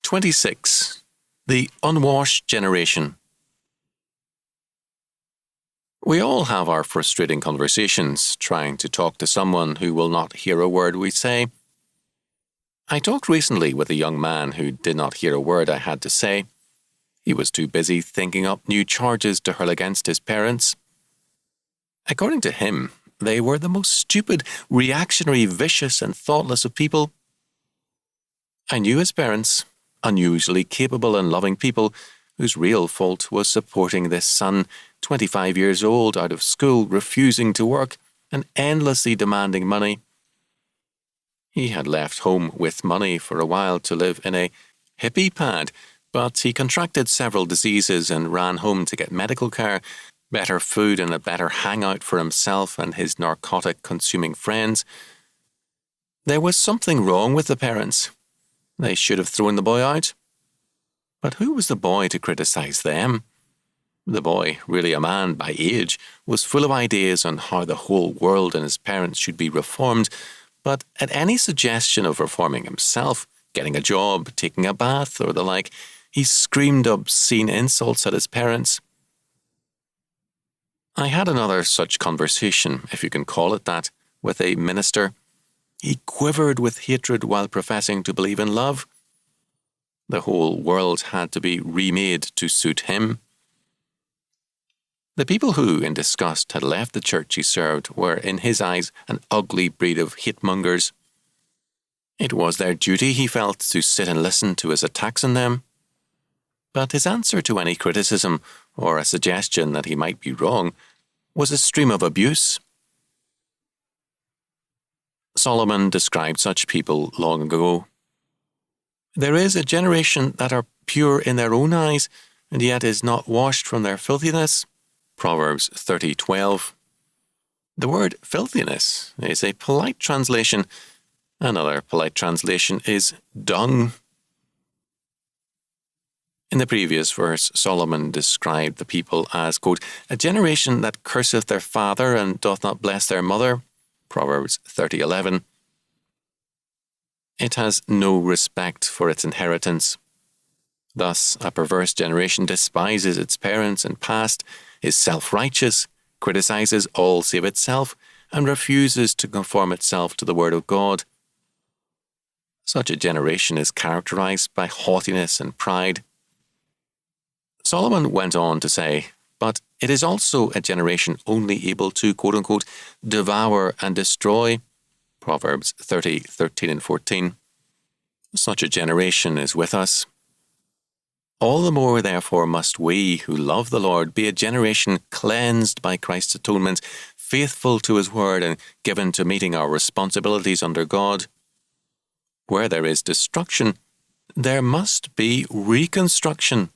26. The Unwashed Generation. We all have our frustrating conversations, trying to talk to someone who will not hear a word we say. I talked recently with a young man who did not hear a word I had to say. He was too busy thinking up new charges to hurl against his parents. According to him, they were the most stupid, reactionary, vicious and thoughtless of people. I knew his parents, unusually capable and loving people, whose real fault was supporting this son, 25 years old, out of school, refusing to work, and endlessly demanding money. He had left home with money for a while to live in a hippie pad, but he contracted several diseases and ran home to get medical care, better food and a better hangout for himself and his narcotic-consuming friends. There was something wrong with the parents. They should have thrown the boy out. But who was the boy to criticize them? The boy, really a man by age, was full of ideas on how the whole world and his parents should be reformed, but at any suggestion of reforming himself, getting a job, taking a bath, or the like, he screamed obscene insults at his parents. I had another such conversation, if you can call it that, with a minister. He quivered with hatred while professing to believe in love. The whole world had to be remade to suit him. The people who, in disgust, had left the church he served were, in his eyes, an ugly breed of hate-mongers. It was their duty, he felt, to sit and listen to his attacks on them. But his answer to any criticism, or a suggestion that he might be wrong, was a stream of abuse. Solomon described such people long ago. There is a generation that are pure in their own eyes, and yet is not washed from their filthiness. Proverbs 30:12. The word filthiness is a polite translation. Another polite translation is dung. In the previous verse, Solomon described the people as, quote, a generation that curseth their father and doth not bless their mother. Proverbs 30:11. It has no respect for its inheritance. Thus, a perverse generation despises its parents and past, is self-righteous, criticizes all save itself, and refuses to conform itself to the word of God. Such a generation is characterized by haughtiness and pride. Solomon went on to say, but it is also a generation only able to, quote-unquote, devour and destroy. Proverbs 30:13 and 14. Such a generation is with us. All the more, therefore, must we, who love the Lord, be a generation cleansed by Christ's atonement, faithful to his word and given to meeting our responsibilities under God. Where there is destruction, there must be reconstruction.